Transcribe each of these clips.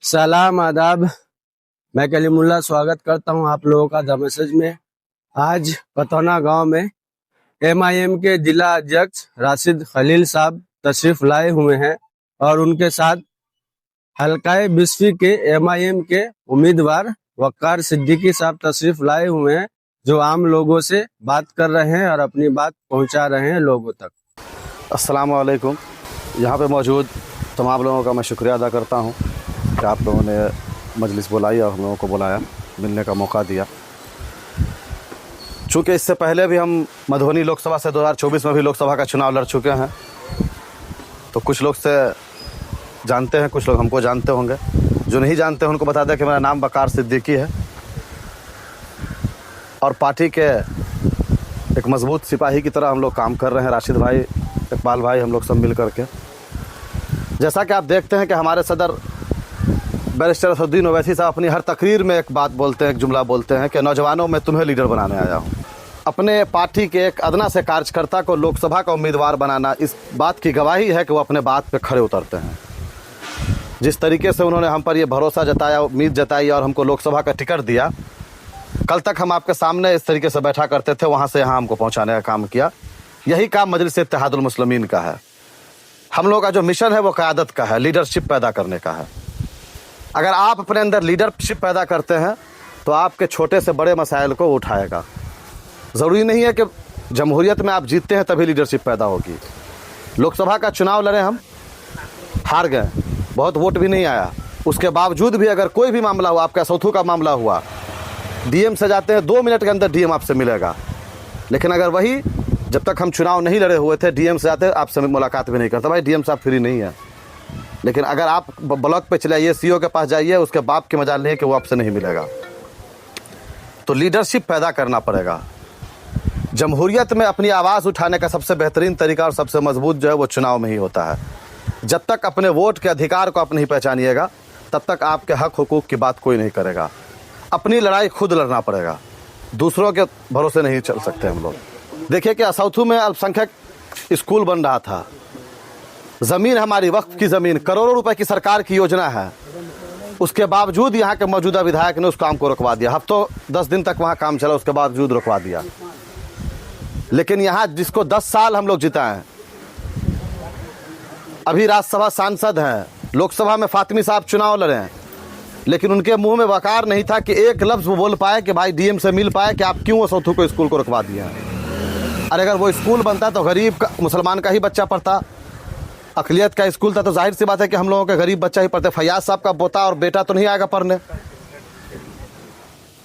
सलाम आदाब। मैं कलीमुल्लाह स्वागत करता हूं आप लोगों का द मैसेज में। आज कतौना गांव में एमआईएम के जिला अध्यक्ष राशिद खलील साहब तशरीफ लाए हुए हैं और उनके साथ हल्काए बिस्फी के एमआईएम के उम्मीदवार वक्कार सिद्दीकी साहब तशरीफ लाए हुए हैं, जो आम लोगों से बात कर रहे हैं और अपनी बात पहुंचा रहे हैं लोगों तक। अस्सलाम वालेकुम। यहाँ पे मौजूद तमाम लोगों का मैं शुक्रिया अदा करता हूँ कि आप लोगों ने मजलिस बुलाई और हम लोगों को बुलाया, मिलने का मौका दिया। चूँकि इससे पहले भी हम मधुबनी लोकसभा से 2024 में भी लोकसभा का चुनाव लड़ चुके हैं, तो कुछ लोग से जानते हैं, कुछ लोग हमको जानते होंगे। जो नहीं जानते हैं उनको बता दें कि मेरा नाम वकार सिद्दीकी है और पार्टी के एक मजबूत सिपाही की तरह हम लोग काम कर रहे हैं। राशिद भाई, इकबाल भाई, हम लोग सब मिल करके। जैसा कि आप देखते हैं कि हमारे सदर बैरिस्टर असदुद्दीन ओवैसी साहब अपनी हर तकरीर में एक बात बोलते हैं, एक जुमला बोलते हैं कि नौजवानों मैं तुम्हें लीडर बनाने आया हूँ। अपने पार्टी के एक अदना से कार्यकर्ता को लोकसभा का उम्मीदवार बनाना इस बात की गवाही है कि वो अपने बात पे खड़े उतरते हैं। जिस तरीके से उन्होंने हम पर ये भरोसा जताया, उम्मीद जताई और हमको लोकसभा का टिकट दिया। कल तक हम आपके सामने इस तरीके से बैठा करते थे, वहाँ से यहाँ हमको पहुँचाने का काम किया। यही काम मजलिस इत्तेहादुल मुस्लिमीन का है। हम लोग का जो मिशन है वो क़यादत का है, लीडरशिप पैदा करने का है। अगर आप अपने अंदर लीडरशिप पैदा करते हैं तो आपके छोटे से बड़े मसाइल को उठाएगा। ज़रूरी नहीं है कि जमहूरियत में आप जीतते हैं तभी लीडरशिप पैदा होगी। लोकसभा का चुनाव लड़े, हम हार गए, बहुत वोट भी नहीं आया। उसके बावजूद भी अगर कोई भी मामला हुआ, आपका सौथू का मामला हुआ, डीएम से जाते हैं 2 मिनट के अंदर डीएम आपसे मिलेगा। लेकिन अगर वही जब तक हम चुनाव नहीं लड़े हुए थे, डीएम से जाते आपसे मुलाकात भी नहीं करता। भाई डीएम साहब फ्री नहीं है। लेकिन अगर आप ब्लॉक पे चले आइए, सीओ के पास जाइए, उसके बाप की मजाल नहीं है कि वो आपसे नहीं मिलेगा। तो लीडरशिप पैदा करना पड़ेगा। जमहूरियत में अपनी आवाज़ उठाने का सबसे बेहतरीन तरीका और सबसे मजबूत जो है वो चुनाव में ही होता है। जब तक अपने वोट के अधिकार को आप नहीं पहचानिएगा तब तक आपके हक हुकूक की बात कोई नहीं करेगा। अपनी लड़ाई खुद लड़ना पड़ेगा, दूसरों के भरोसे नहीं चल सकते हम लोग। देखिए कि असौथू में अल्पसंख्यक स्कूल बन रहा था, ज़मीन हमारी वक्फ की ज़मीन, करोड़ों रुपए की सरकार की योजना है। उसके बावजूद यहाँ के मौजूदा विधायक ने उस काम को रुकवा दिया। हफ्तों 10 दिन तक वहाँ काम चला, उसके बावजूद रुकवा दिया। लेकिन यहाँ जिसको 10 साल हम लोग जिताएं, अभी राज्यसभा सांसद हैं, लोकसभा में फातिमी साहब चुनाव लड़े, लेकिन उनके मुंह में वकार नहीं था कि एक लफ्ज़ वो बोल पाए कि भाई डीएम से मिल पाए कि आप क्यों असौथू को स्कूल को रुकवा दिया है। अरे अगर वो स्कूल बनता तो गरीब का, मुसलमान का ही बच्चा पढ़ता, अक़लियत का स्कूल था, तो जाहिर सी बात है कि हम लोगों के गरीब बच्चा ही पढ़ते। फैयाज साहब का पोता और बेटा तो नहीं आएगा पढ़ने।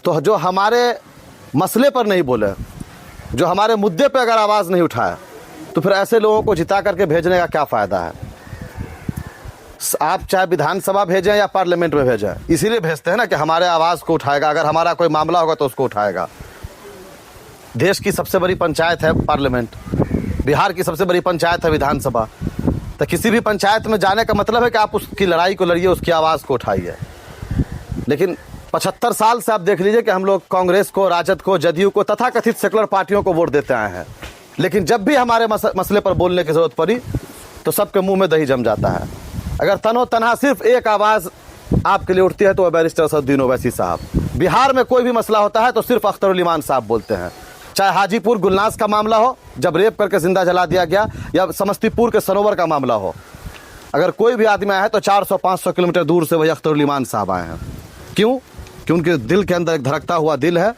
तो जो हमारे मसले पर नहीं बोले, जो हमारे मुद्दे पर अगर आवाज़ नहीं उठाए, तो फिर ऐसे लोगों को जिता करके भेजने का क्या फ़ायदा है। आप चाहे विधानसभा भेजें या पार्लियामेंट में भेजें, इसीलिए भेजते हैं ना कि हमारे आवाज़ को उठाएगा। अगर हमारा कोई मामला होगा तो उसको उठाएगा। देश की सबसे बड़ी पंचायत है पार्लियामेंट, बिहार की सबसे बड़ी पंचायत है विधानसभा। तो किसी भी पंचायत में जाने का मतलब है कि आप उसकी लड़ाई को लड़िए, उसकी आवाज़ को उठाइए। लेकिन 75 साल से आप देख लीजिए कि हम लोग कांग्रेस को, राजद को, जदयू को, तथाकथित सेकुलर पार्टियों को वोट देते आए हैं। लेकिन जब भी हमारे मसले पर बोलने की ज़रूरत पड़ी तो सबके मुँह में दही जम जाता है। अगर तनो तनहा सिर्फ एक आवाज़ आपके लिए उठती है तो वह बैरिस्टर असदुद्दीन ओवैसी साहब। बिहार में कोई भी मसला होता है तो सिर्फ अख्तरुल ईमान साहब बोलते हैं। चाहे हाजीपुर गुलनाज का मामला हो, जब रेप करके जिंदा जला दिया गया, या समस्तीपुर के सरोवर का मामला हो, अगर कोई भी आदमी आया है तो 400-500 किलोमीटर दूर से वही अख्तरुल ईमान साहब आए हैं। क्यों? कि उनके दिल के अंदर एक धड़कता हुआ दिल है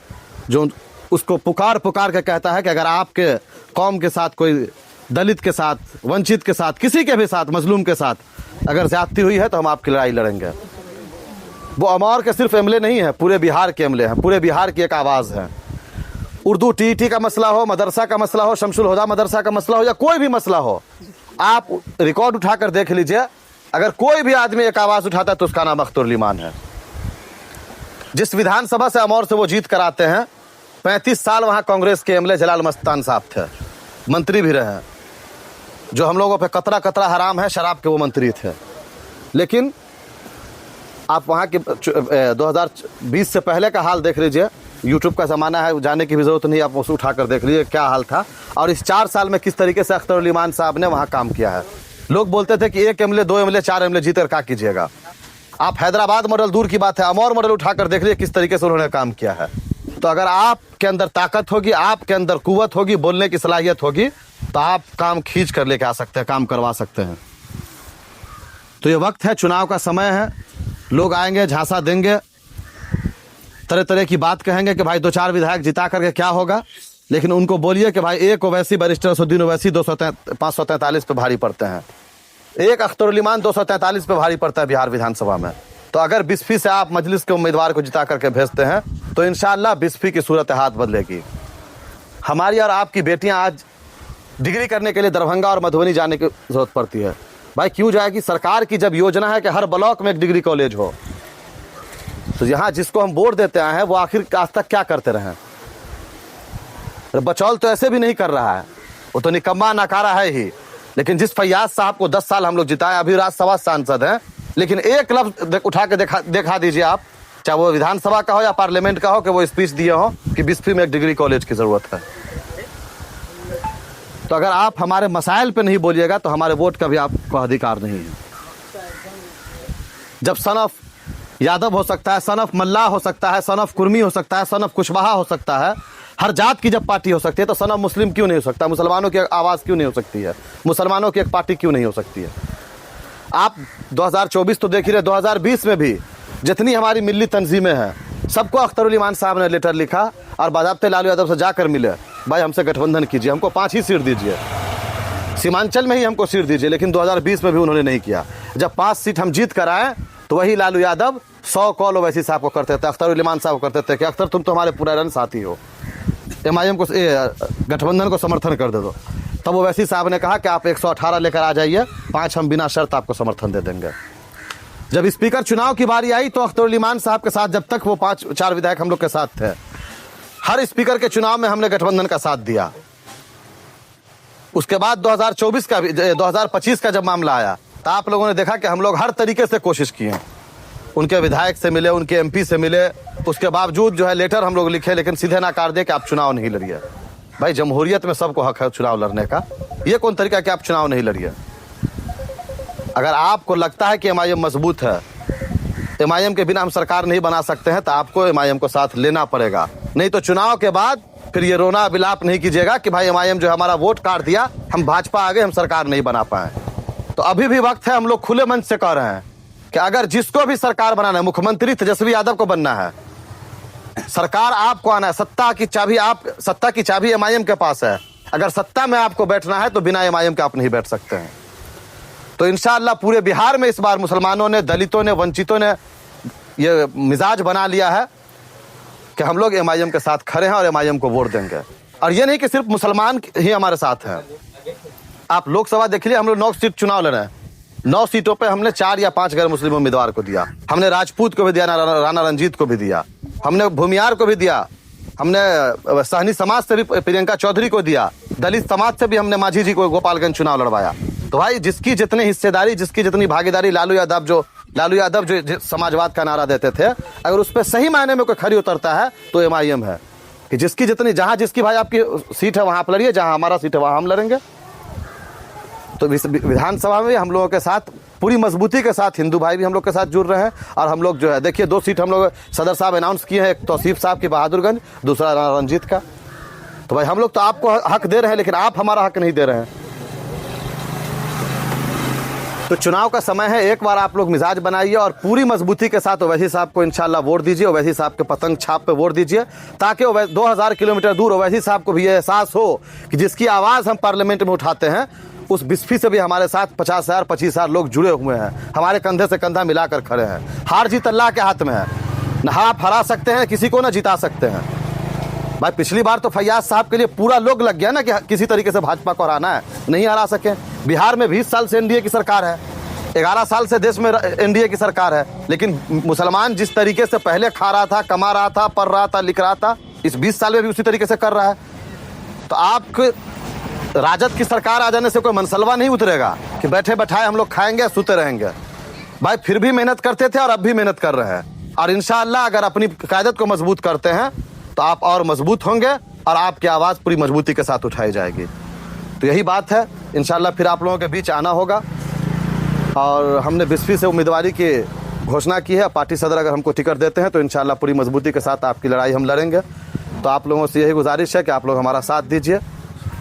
जो उसको पुकार पुकार के कहता है कि अगर आपके कौम के साथ, कोई दलित के साथ, वंचित के साथ, किसी के भी साथ, मजलूम के साथ अगर ज्यादती हुई है तो हम आपकी लड़ाई लड़ेंगे। वो अमौर के सिर्फ एमएलए नहीं है, पूरे बिहार के एमएलए हैं, पूरे बिहार की एक आवाज़ है। उर्दू टीईटी का मसला हो, मदरसा का मसला हो, शमसुल हुदा मदरसा का मसला हो, या कोई भी मसला हो, आप रिकॉर्ड उठाकर देख लीजिए। अगर कोई भी आदमी एक आवाज़ उठाता है तो उसका नाम अख्तरुल ईमान है। जिस विधानसभा से अमौर से वो जीत कर आते हैं, 35 साल वहाँ कांग्रेस के एमएलए जलाल मस्तान साहब थे, मंत्री भी रहे हैं। जो हम लोगों पे कतरा कतरा हराम है शराब के, वो मंत्री थे। लेकिन आप वहाँ के 2020 से पहले का हाल देख लीजिए। यूट्यूब का ज़माना है, जाने की भी ज़रूरत नहीं, आप उसे उठा कर देख लीजिए क्या हाल था। और इस 4 साल में किस तरीके से अख्तरुल ईमान साहब ने वहाँ काम किया है। लोग बोलते थे कि 1 एमएलए, 2 एमएलए, 4 एमएलए जीत कर क्या कीजिएगा। आप हैदराबाद मॉडल दूर की बात है, अमौर मॉडल उठाकर देख लीजिए किस तरीके से उन्होंने काम किया है। तो अगर आपके अंदर ताकत होगी, आपके अंदर कुव्वत होगी, बोलने की सलाहियत होगी, तो आप काम खींच कर लेके आ सकते हैं, काम करवा सकते हैं। तो ये वक्त है, चुनाव का समय है, लोग आएंगे, झांसा देंगे, तरह तरह की बात कहेंगे कि भाई 2-4 विधायक जिता करके क्या होगा, लेकिन उनको बोलिए कि भाई एक ओवैसी बैरिस्टर असदुद्दीन ओवैसी 543 पे भारी पड़ते हैं, एक अख्तरुल ईमान 243 पे भारी पड़ता है बिहार विधानसभा में। तो अगर बिस्फी से आप मजलिस के उम्मीदवार को जिता करके भेजते हैं तो इंशाअल्लाह बिस्फी की सूरत हाथ बदलेगी। हमारी और आपकी बेटियां आज डिग्री करने के लिए दरभंगा और मधुबनी जाने की जरूरत पड़ती है। भाई क्यों जाएगी? सरकार की जब योजना है कि हर ब्लॉक में एक डिग्री कॉलेज हो, तो यहाँ जिसको हम वोट देते आए हैं वो आखिर आज तक क्या करते रहे? बचौल तो ऐसे भी नहीं कर रहा है, वो तो निकम्मा नाकारा है ही। लेकिन जिस फैयाज साहब को 10 साल हम लोग जिताए, अभी राज्यसभा सांसद हैं, लेकिन एक लफ्ज उठा के देखा दीजिए आप, चाहे वो विधानसभा का हो या पार्लियामेंट का हो, कि वो स्पीच दिए हो कि बिस्फी में एक डिग्री कॉलेज की जरूरत है। तो अगर आप हमारे मसाइल पे नहीं बोलिएगा तो हमारे वोट का भी आपको अधिकार नहीं है। जब सन ऑफ यादव हो सकता है, सन ऑफ मल्ला हो सकता है, सन ऑफ कुर्मी हो सकता है, सन ऑफ कुशवाहा हो सकता है, हर जात की जब पार्टी हो सकती है, तो सन ऑफ मुस्लिम क्यों नहीं हो सकता? मुसलमानों की आवाज़ क्यों नहीं हो सकती है? मुसलमानों की एक पार्टी क्यों नहीं हो सकती है? आप 2024 तो देख ही रहे, 2020 में भी जितनी हमारी मिली तंजीमें हैं, सबको अख्तरुल ईमान साहब ने लेटर लिखा और बाज़ाब्ते लालू यादव से जाकर मिले, भाई हमसे गठबंधन कीजिए, हमको 5 ही सीट दीजिए, सीमांचल में ही हमको सीट दीजिए। लेकिन 2020 में भी उन्होंने नहीं किया। जब 5 सीट हम जीत कर आए तो वही लालू यादव 100 कॉल ओवैसी साहब को करते थे, अख्तरुल ईमान साहब को करते थे कि अख्तर तुम तो हमारे पुराने साथी हो, MIM को गठबंधन को समर्थन कर दे दो। तब ओवैसी साहब ने कहा कि आप 118 लेकर आ जाइए, 5 हम बिना शर्त आपको समर्थन दे देंगे। जब स्पीकर चुनाव की बारी आई तो अख्तरुल ईमान साहब के साथ, जब तक वो 5-4 विधायक हम लोग के साथ थे, हर स्पीकर के चुनाव में हमने गठबंधन का साथ दिया। उसके बाद 2025 का जब मामला आया तो आप लोगों ने देखा कि हम लोग हर तरीके से कोशिश किए, उनके विधायक से मिले, उनके MP से मिले, उसके बावजूद जो है लेटर हम लोग लिखे, लेकिन सीधे नकार दे कि आप चुनाव नहीं लड़िए। भाई जमहूरियत में सबको हक है चुनाव लड़ने का, ये कौन तरीका कि आप चुनाव नहीं लड़िए? अगर आपको लगता है कि MIM मजबूत है, MIM के बिना हम सरकार नहीं बना सकते हैं, तो आपको MIM को साथ लेना पड़ेगा। नहीं तो चुनाव के बाद फिर ये रोना विलाप नहीं कीजिएगा कि भाई MIM जो हमारा वोट काट दिया, हम भाजपा आ गए, हम सरकार नहीं बना पाए। तो अभी भी वक्त है, हम लोग खुले मन से कह रहे हैं कि अगर जिसको भी सरकार बनाना है, मुख्यमंत्री तेजस्वी यादव को बनना है, सरकार आपको आना है, सत्ता की चाबी MIM के पास है। अगर सत्ता में आपको बैठना है तो बिना MIM के आप नहीं बैठ सकते हैं। तो इंशाअल्लाह पूरे बिहार में इस बार मुसलमानों ने, दलितों ने, वंचितों ने ये मिजाज बना लिया है कि हम लोग MIM के साथ खड़े हैं और MIM को वोट देंगे। और ये नहीं कि सिर्फ मुसलमान ही हमारे साथ हैं। आप लोकसभा देख लीजिए, हम लोग 9 सीट चुनाव लड़ रहे हैं, 9 सीटों पे हमने 4 या 5 गैर मुस्लिम उम्मीदवार को दिया। हमने राजपूत को भी दिया, राणा रंजीत को भी दिया, हमने भूमियार को भी दिया, हमने सहनी समाज से भी प्रियंका चौधरी को दिया, दलित समाज से भी हमने मांझी जी को गोपालगंज चुनाव लड़वाया। तो भाई जिसकी जितनी हिस्सेदारी, जिसकी जितनी भागीदारी, लालू यादव जो समाजवाद का नारा देते थे, अगर उस पर सही मायने में कोई खरी उतरता है तो MIM है कि जिसकी जितनी, जहां जिसकी भाई आपकी सीट है वहां आप लड़िए, जहां हमारा सीट है वहां हम लड़ेंगे। तो विधानसभा में हम लोगों के साथ पूरी मजबूती के साथ हिंदू भाई भी हम लोग के साथ जुड़ रहे हैं। और हम लोग जो है देखिए 2 सीट हम लोग सदर साहब अनाउंस किए हैं, एक तौसीफ साहब की बहादुरगंज, दूसरा रंजीत का। तो भाई हम लोग तो आपको हक दे रहे हैं, लेकिन आप हमारा हक नहीं दे रहे हैं। तो चुनाव का समय है, एक बार आप लोग मिजाज बनाइए और पूरी मजबूती के साथ ओवैसी साहब को इंशाल्लाह वोट दीजिए, ओवैसी साहब के पतंग छाप पे वोट दीजिए, ताकि 2000 किलोमीटर दूर ओवैसी साहब को भी ये एहसास हो कि जिसकी आवाज़ हम पार्लियामेंट में उठाते हैं, उस बिस्फी से भी हमारे साथ 50,000 25,000 लोग जुड़े हुए हैं, हमारे कंधे से कंधा मिलाकर खड़े हैं। हार जीत अल्लाह के हाथ में है, न आप हरा सकते हैं किसी को, न जिता सकते हैं। भाई पिछली बार तो फैयाज साहब के लिए पूरा लोग लग गया ना कि किसी तरीके से भाजपा को हराना है, नहीं हरा सके। बिहार में 20 साल से NDA की सरकार है, 11 साल से देश में NDA की सरकार है, लेकिन मुसलमान जिस तरीके से पहले खा रहा था, कमा रहा था, पढ़ रहा था, लिख रहा था, इस 20 साल में भी उसी तरीके से कर रहा है। तो आप राजद की सरकार आ जाने से कोई मनसलवा नहीं उतरेगा कि बैठे बैठाए हम लोग खाएंगे, सोते रहेंगे। भाई फिर भी मेहनत करते थे और अब भी मेहनत कर रहे हैं। और इंशाअल्लाह अगर अपनी कायदत को मजबूत करते हैं तो आप और मजबूत होंगे और आपकी आवाज़ पूरी मजबूती के साथ उठाई जाएगी। तो यही बात है, इंशाअल्लाह फिर आप लोगों के बीच आना होगा। और हमने बिस्फी से उम्मीदवारी की घोषणा की है। पार्टी सदर अगर हमको टिकट देते हैं तो इंशाल्लाह पूरी मजबूती के साथ आपकी लड़ाई हम लड़ेंगे। तो आप लोगों से यही गुजारिश है कि आप लोग हमारा साथ दीजिए,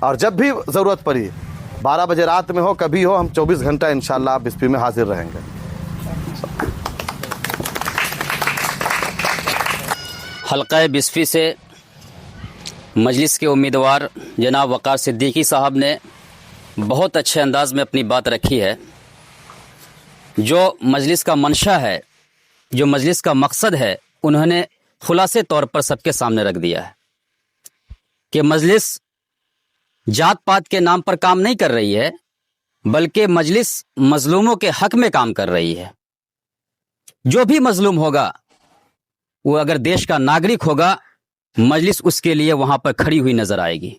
और जब भी ज़रूरत पड़ी 12 बजे रात में हो, कभी हो, हम 24 घंटा इंशाल्लाह आप बिस्फी में हाजिर रहेंगे। हल्का बिस्फी से मजलिस के उम्मीदवार जनाब वक़ार सिद्दीकी साहब ने बहुत अच्छे अंदाज में अपनी बात रखी है। जो मजलिस का मंशा है, जो मजलिस का मकसद है, उन्होंने खुलासे तौर पर सबके सामने रख दिया है कि मजलिस जात पात के नाम पर काम नहीं कर रही है, बल्कि मजलिस मजलूमों के हक में काम कर रही है। जो भी मजलूम होगा, वो अगर देश का नागरिक होगा, मजलिस उसके लिए वहां पर खड़ी हुई नजर आएगी।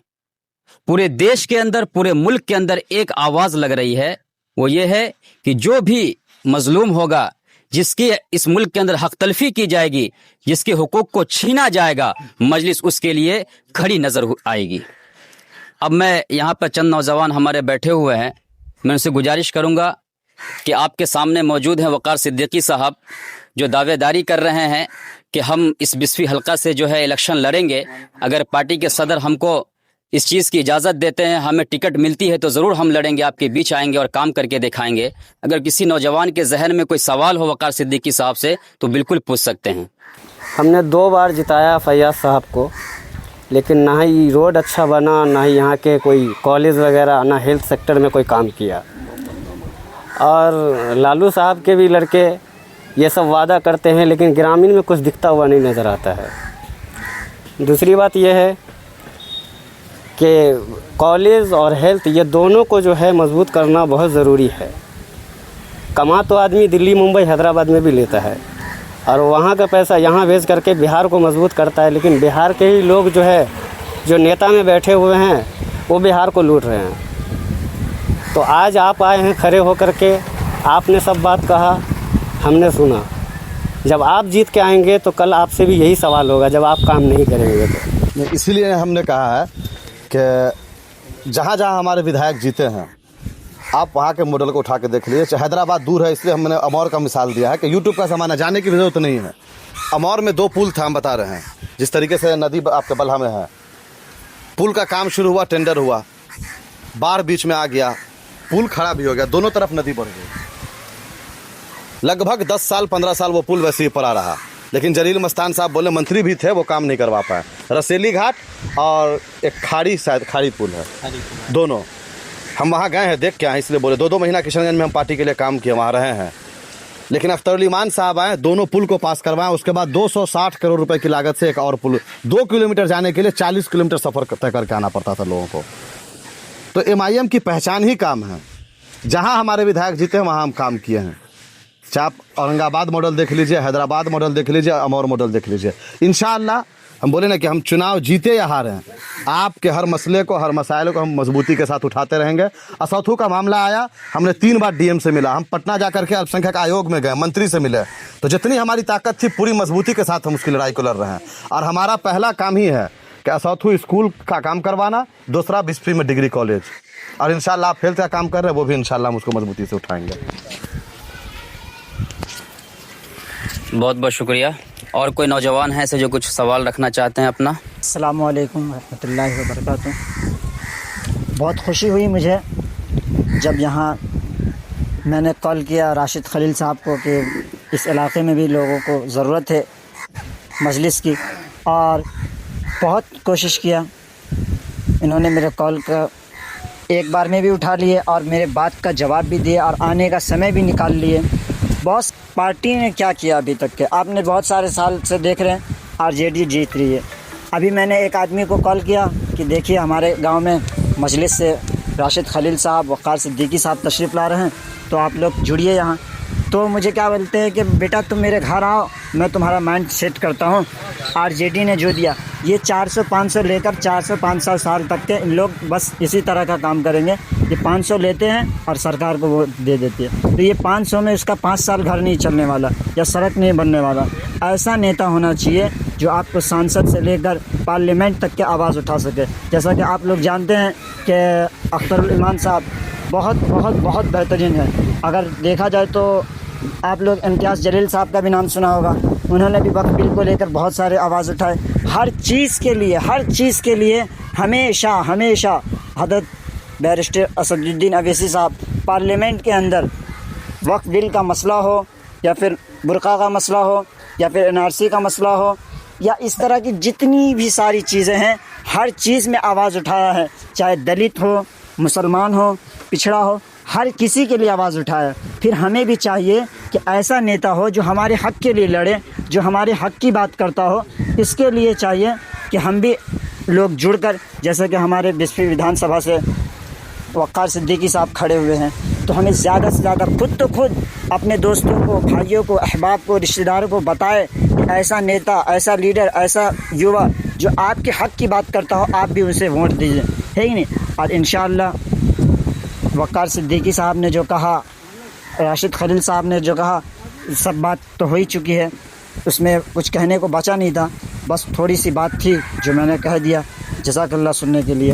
पूरे देश के अंदर, पूरे मुल्क के अंदर एक आवाज लग रही है, वो ये है कि जो भी मजलूम होगा, जिसकी इस मुल्क के अंदर हक तलफी की जाएगी, जिसके हुकूक को छीना जाएगा, मजलिस उसके लिए खड़ी नजर आएगी। अब मैं यहाँ पर चंद नौजवान हमारे बैठे हुए हैं, मैं उनसे गुजारिश करूँगा कि आपके सामने मौजूद हैं वक़ार सिद्दीकी साहब, जो दावेदारी कर रहे हैं कि हम इस बिस्फी हल्का से जो है इलेक्शन लड़ेंगे। अगर पार्टी के सदर हमको इस चीज़ की इजाज़त देते हैं, हमें टिकट मिलती है, तो ज़रूर हम लड़ेंगे, आपके बीच आएंगे और काम करके दिखाएंगे। अगर किसी नौजवान के जहन में कोई सवाल हो वक़ार सिद्दीकी साहब से, तो बिल्कुल पूछ सकते हैं। हमने 2 बार जिताया फैयाज साहब को, लेकिन ना ही रोड अच्छा बना, ना ही यहाँ के कोई कॉलेज वगैरह, ना हेल्थ सेक्टर में कोई काम किया। और लालू साहब के भी लड़के ये सब वादा करते हैं, लेकिन ग्रामीण में कुछ दिखता हुआ नहीं नज़र आता है। दूसरी बात यह है कि कॉलेज और हेल्थ, ये दोनों को जो है मजबूत करना बहुत ज़रूरी है। कमा तो आदमी दिल्ली, मुंबई, हैदराबाद में भी लेता है, और वहाँ का पैसा यहाँ भेज करके बिहार को मजबूत करता है, लेकिन बिहार के ही लोग जो है, जो नेता में बैठे हुए हैं, वो बिहार को लूट रहे हैं। तो आज आप आए हैं खड़े होकर के, आपने सब बात कहा, हमने सुना। जब आप जीत के आएंगे तो कल आपसे भी यही सवाल होगा, जब आप काम नहीं करेंगे तो। इसीलिए हमने कहा है कि जहाँ जहाँ हमारे विधायक जीते हैं, आप वहाँ के मॉडल को उठा के देख लीजिए। चाहे हैदराबाद दूर है, इसलिए हमने अमौर का मिसाल दिया है कि यूट्यूब का ज़माना, जाने की ज़रूरत नहीं है। अमौर में 2 पुल था, हम बता रहे हैं। जिस तरीके से नदी आपके बल्हा में है, पुल का काम शुरू हुआ, टेंडर हुआ, बाढ़ बीच में आ गया, पुल खड़ा भी हो गया, दोनों तरफ नदी बढ़ गई। लगभग 10 साल 15 साल वो पुल वैसे ही पड़ा रहा, लेकिन जलील मस्तान साहब बोले, मंत्री भी थे, वो काम नहीं करवा पाए। रसेली घाट और एक खाड़ी, शायद खाड़ी पुल है, दोनों हम वहाँ गए हैं, देख के आए, इसलिए बोले। 2-2 महीना किशनगंज में हम पार्टी के लिए काम किए, वहाँ रहे हैं। लेकिन अख्तरुल साहब आए, दोनों पुल को पास करवाएं। उसके बाद 260 करोड़ रुपए की लागत से एक और पुल, 2 किलोमीटर जाने के लिए 40 किलोमीटर सफ़र तय करके आना पड़ता था लोगों को। तो MIM की पहचान ही काम है। जहाँ हमारे विधायक जीते हैं, वहाँ हम काम किए हैं। चाहे आप औरंगाबाद मॉडल देख लीजिए, हैदराबाद मॉडल देख लीजिए, अमौर मॉडल देख लीजिए। इंशाअल्लाह हम बोले ना कि हम चुनाव जीते या हारें, आपके हर मसले को, हर मसाइल को हम मजबूती के साथ उठाते रहेंगे। असौथू का मामला आया, हमने 3 बार DM से मिला, हम पटना जाकर के अल्पसंख्यक आयोग में गए, मंत्री से मिले। तो जितनी हमारी ताकत थी, पूरी मजबूती के साथ हम उसकी लड़ाई को लड़ रहे हैं। और हमारा पहला काम ही है कि असौथू स्कूल का काम करवाना, दूसरा बिस्फी में डिग्री कॉलेज, और इंशाअल्लाह आप हेल्थ का काम कर रहे हैं, वो भी इंशाअल्लाह हम उसको मजबूती से उठाएंगे। बहुत बहुत शुक्रिया। और कोई नौजवान है ऐसे जो कुछ सवाल रखना चाहते हैं अपना? अस्सलामु अलैकुम रहमतुल्लाहि व बरकातुहू। बहुत खुशी हुई मुझे जब यहाँ मैंने कॉल किया राशिद खलील साहब को कि इस इलाके में भी लोगों को ज़रूरत है मजलिस की, और बहुत कोशिश किया। इन्होंने मेरे कॉल का एक बार में भी उठा लिए और मेरे बात का जवाब भी दिया और आने का समय भी निकाल लिए। बॉस, पार्टी ने क्या किया अभी तक के? आपने बहुत सारे साल से देख रहे हैं RJD जीत रही है। अभी मैंने एक आदमी को कॉल किया कि देखिए हमारे गांव में मजलिस से राशिद खलील साहब, वक़ार सिद्दीकी साहब तशरीफ़ ला रहे हैं, तो आप लोग जुड़िए यहाँ। तो मुझे क्या बोलते हैं कि बेटा तुम मेरे घर आओ, मैं तुम्हारा माइंड सेट करता हूँ। RJD ने जो दिया, ये 400-500 लेकर 400-500 साल तक के इन लोग बस इसी तरह का काम करेंगे। ये 500 लेते हैं और सरकार को वो दे देती है, तो ये 500 में इसका 5 साल घर नहीं चलने वाला या सड़क नहीं बनने वाला। ऐसा नेता होना चाहिए जो आपको सांसद से लेकर पार्लियामेंट तक की आवाज़ उठा सके। जैसा कि आप लोग जानते हैं कि अख्तरुल इमान साहब बहुत बहुत बहुत बेहतरीन है। अगर देखा जाए तो आप लोग इम्तियाज़ जलील साहब का भी नाम सुना होगा, उन्होंने भी वक्फ बिल को लेकर बहुत सारे आवाज़ उठाए। हर चीज़ के लिए हमेशा हज़रत बैरिस्टर असदुद्दीन अवैसी साहब पार्लियामेंट के अंदर वक्फ बिल का मसला हो या फिर बुर्का का मसला हो या फिर NRC का मसला हो या इस तरह की जितनी भी सारी चीज़ें हैं, हर चीज़ में आवाज़ उठाया है। चाहे दलित हो, मुसलमान हो, पिछड़ा हो, हर किसी के लिए आवाज़ उठाया। फिर हमें भी चाहिए कि ऐसा नेता हो जो हमारे हक़ के लिए लड़े, जो हमारे हक़ की बात करता हो। इसके लिए चाहिए कि हम भी लोग जुड़कर, जैसे कि हमारे बिस्फी विधानसभा से वक़ार सिद्दीकी साहब खड़े हुए हैं, तो हमें ज़्यादा से ज़्यादा खुद अपने दोस्तों को, भाइयों को, अहबाब को, रिश्तेदारों को बताए कि ऐसा नेता, ऐसा लीडर, ऐसा युवा जो आपके हक़ की बात करता हो, आप भी उसे वोट दीजिए, है कि नहीं। और इंशाअल्लाह वक़ार सिद्दीकी साहब ने जो कहा, राशिद खलील साहब ने जो कहा, सब बात तो हो ही चुकी है, उसमें कुछ कहने को बचा नहीं था। बस थोड़ी सी बात थी जो मैंने कह दिया। जज़ाकल्लाह सुनने के लिए।